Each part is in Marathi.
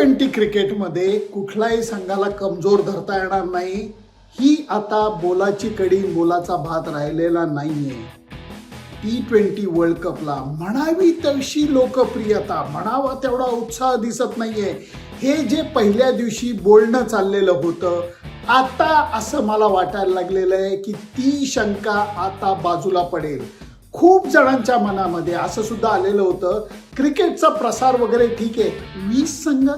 T20 क्रिकेटमध्ये कुठल्याही संघाला कमजोर धरता येणार नाही. ही आता बोलाची कडी बोलाचा भात राहिलेला नाहीये. T20 वर्ल्ड कपला म्हणावी तशी लोकप्रियता, म्हणावा तेवढा उत्साह दिसत नाहीये. हे जे पहिल्या दिवशी बोलणं चाललेलं होतं, आता असं मला वाटायला लागलेलं आहे की ती शंका आता बाजूला पडेल. खूप जणांच्या मनामध्ये असं सुद्धा आलेलं होतं, क्रिकेटचा प्रसार वगैरे ठीक आहे, 20 संघ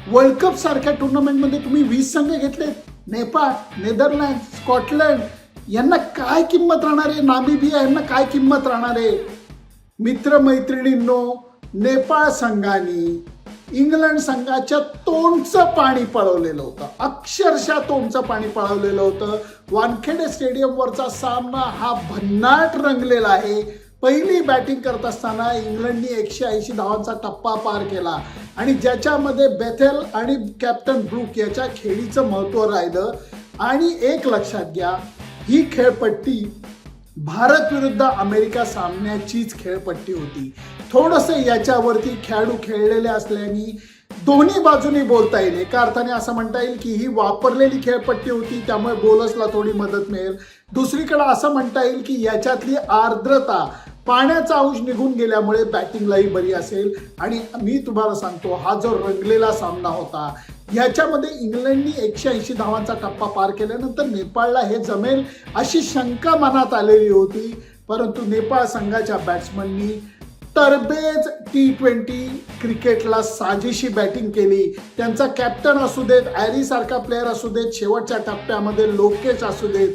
वर्ल्ड कप सारख्या टुर्नामेंटमध्ये तुम्ही 20 संघ घेतले. नेपाळ, नेदरलँड, स्कॉटलंड यांना काय किंमत राहणार आहे? नामिबिया यांना काय किंमत राहणार आहे? मित्रमैत्रिणींनो, नेपाळ संघाने इंग्लंड संघाच्या तोंडचं पाणी पळवलेलं होतं, अक्षरशः तोंडचं पाणी पळवलेलं होतं. वानखेडे स्टेडियमवरचा सामना हा भन्नाट रंगलेला आहे. पहिली बॅटिंग करत असताना इंग्लंडनी 180 धावांचा टप्पा पार केला आणि ज्याच्यामध्ये बेथेल आणि कॅप्टन ब्रूक याच्या खेळीचं महत्त्व राहिलं. आणि एक लक्षात घ्या, ही खेळपट्टी भारत विरुद्ध अमेरिका सामन्याचीच खेळपट्टी होती. थोडंसं याच्यावरती खेळाडू खेळलेले असल्याने दोन्ही बाजूनी बोलता येईल. एका अर्थाने असं म्हणता येईल की ही वापरलेली खेळपट्टी होती, त्यामुळे बॉलर्सला थोडी मदत मिळेल. दुसरीकडे असं म्हणता येईल की याच्यातली आर्द्रता, पाण्याचा अंश निघून गेल्यामुळे बॅटिंगलाही बरी असेल. आणि मी तुम्हाला सांगतो, हा जो रंगलेला सामना होता, ह्याच्यामध्ये इंग्लंडनी 180 धावांचा टप्पा पार केल्यानंतर नेपाळला हे जमेल अशी शंका मनात आलेली होती. परंतु नेपाळ संघाच्या बॅट्समननी तरबेज T20 क्रिकेटला साजेशी बॅटिंग केली. त्यांचा कॅप्टन असू देत, ॲरी सारखा प्लेअर असू देत, शेवटच्या टप्प्यामध्ये लोकेश असू देत,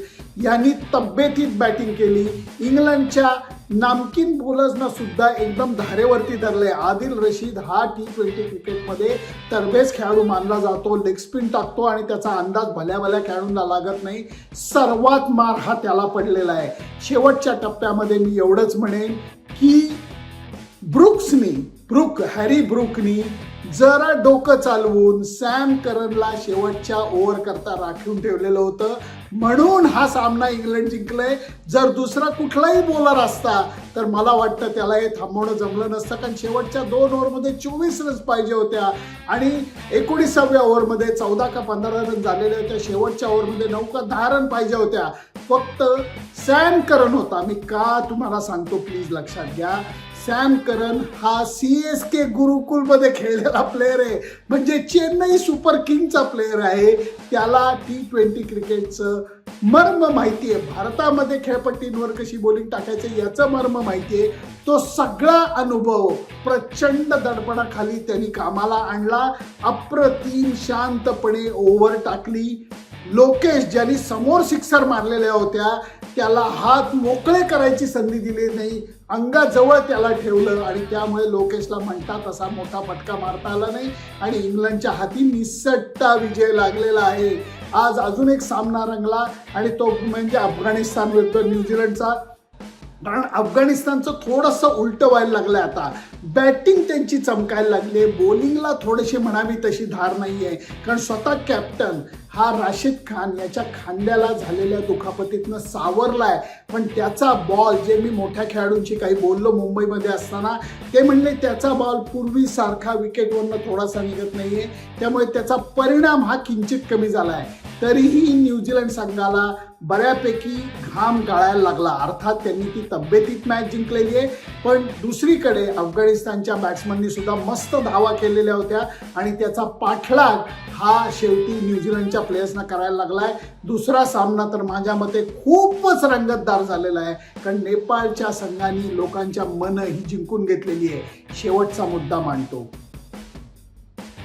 यांनी तब्येतीत बॅटिंग केली. इंग्लंडच्या नामकीन बॉलर्सना सुद्धा एकदम धारेवरती धरले. आदिल रशीद हा T20 क्रिकेटमध्ये तरबेज खेळाडू मानला जातो. लेग स्पिन टाकतो आणि त्याचा अंदाज भल्या भल्या खेळाडूंना लागत नाही. सर्वात मार हा त्याला पडलेला आहे. शेवटच्या टप्प्यामध्ये मी एवढंच म्हणेन की हॅरी ब्रूकनी जरा डोकं चालवून सॅम करनला शेवटच्या ओव्हर करता राखून ठेवलेलं होतं, म्हणून हा सामना इंग्लंड जिंकलंय. जर दुसरा कुठलाही बॉलर असता तर मला वाटतं त्याला हे थांबवणं जमलं नसतं, कारण शेवटच्या 2 ओव्हरमध्ये 24 रन्स पाहिजे होत्या आणि 19व्या ओव्हरमध्ये 14 का 15 रन झालेले होते. शेवटच्या ओव्हरमध्ये 9 का 10 रन पाहिजे होत्या. फक्त सॅम करन होता. मी का तुम्हाला सांगतो, प्लीज लक्षात घ्या, सॅम करन हा CSK गुरुकुलमध्ये खेळलेला प्लेअर आहे, म्हणजे चेन्नई सुपर किंगचा प्लेअर आहे. त्याला T20 क्रिकेटचं मर्म माहिती आहे. भारतामध्ये खेळपट्टींवर कशी बॉलिंग टाकायचं याचं मर्म माहिती आहे. तो सगळा अनुभव प्रचंड दडपणाखाली त्यांनी कामाला आणला. अप्रतिम शांतपणे ओव्हर टाकली. लोकेश, ज्यांनी समोर सिक्सर मारलेल्या होत्या, त्याला हात मोकळे करायची संधी दिली नाही, अंगाजवळ त्याला ठेवलं आणि त्यामुळे लोकेशला म्हणता तसा मोठा फटका मारता आला नाही आणि इंग्लंडच्या हाती निसटता विजय लागलेला आहे. आज अजून एक सामना रंगला आणि तो म्हणजे अफगाणिस्तान विरुद्ध न्यूझीलंडचा. कारण अफगाणिस्तानचं थोडंसं उलटं व्हायला लागलं. आता बॅटिंग त्यांची चमकायला लागली, बॉलिंगला थोडीशी म्हणावी तशी धार नाही आहे. कारण स्वतः कॅप्टन हा राशिद खान याच्या खांद्याला झालेल्या दुखापतीतनं सावरलाय, पण त्याचा बॉल, जे मी मोठ्या खेळाडूंशी काही बोललो मुंबईमध्ये असताना, ते म्हणले त्याचा बॉल पूर्वीसारखा विकेटवरनं थोडासा निघत नाहीये, त्यामुळे त्याचा परिणाम हा किंचित कमी झाला आहे. तरीही न्यूझीलंड संघाला बऱ्यापैकी घाम गाळायला लागला. अर्थात त्यांनी ती तब्येतीत मॅच जिंकलेली आहे, पण दुसरीकडे अफगाणिस्तानच्या बॅट्समननी सुद्धा मस्त धावा केलेल्या होत्या आणि त्याचा पाठलाग हा शेवटी न्यूझीलंडच्या प्लेयर्सना करायला लागलाय. दुसरा सामना तर माझ्या मते खूपच रंगतदार झालेला आहे, कारण नेपाळच्या संघाने लोकांच्या मनं ही जिंकून घेतलेली आहे. शेवटचा मुद्दा मांडतो,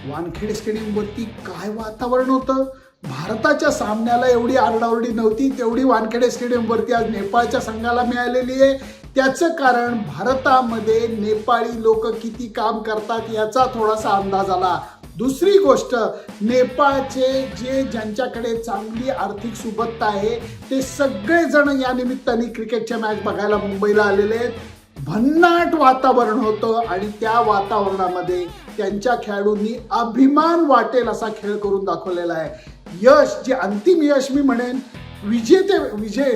वानखेडे स्टेडियमवरती काय वातावरण होतं. भारताच्या सामन्याला एवढी आरडाओरडी नव्हती तेवढी वानखेडे स्टेडियमवरती आज नेपाळच्या संघाला मिळालेली आहे. त्याचं कारण भारतामध्ये नेपाळी लोक किती काम करतात याचा थोडासा अंदाज आला. दुसरी गोष्ट, नेपाळचे ज्यांच्याकडे चांगली आर्थिक सुबत्ता आहे ते सगळेजण या निमित्ताने क्रिकेटच्या मॅच बघायला मुंबईला आलेले आहेत. भन्नाट वातावरण होतं आणि त्या वातावरणामध्ये त्यांच्या खेळाडूंनी अभिमान वाटेल असा खेळ करून दाखवलेला आहे. यश, जे अंतिम यश मी म्हणेन, विजय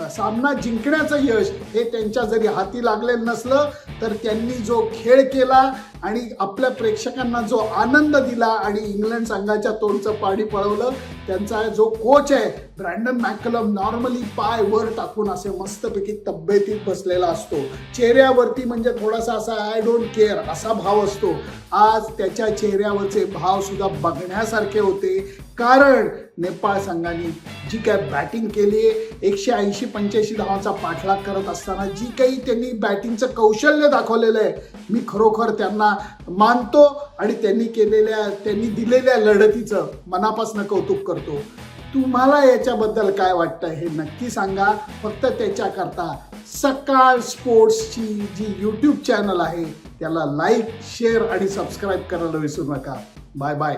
सामना जिंकण्याचं यश हे त्यांच्या जरी हाती लागलेलं नसलं तर त्यांनी जो खेळ केला आणि आपल्या प्रेक्षकांना जो आनंद दिला आणि इंग्लंड संघाच्या तोंडचं पाणी पळवलं, त्यांचा जो कोच आहे ब्रँडन मॅकलम नॉर्मली पाय वर टाकून असे मस्तपैकी तब्येतीत बसलेला असतो, चेहऱ्यावरती म्हणजे थोडासा असा आय डोंट केअर असा भाव असतो. आज त्याच्या चेहऱ्यावरचे भाव सुद्धा बघण्यासारखे होते, कारण नेपाळ संघाने जी काय बॅटिंग केली आहे, 180-85 धावांचा पाठलाग करत असताना जी काही त्यांनी बॅटिंगचं कौशल्य दाखवलेलं आहे, मी खरोखर त्यांना मानतो आणि त्यांनी दिलेल्या लढतीचं मनापासून कौतुक करतो. तुम्हाला याच्याबद्दल काय वाटतं हे नक्की सांगा. फक्त त्याच्याकरता सकाळ स्पोर्ट्सची जी यूट्यूब चॅनल आहे त्याला लाईक, शेअर आणि सबस्क्राईब करायला विसरू नका. Bye bye.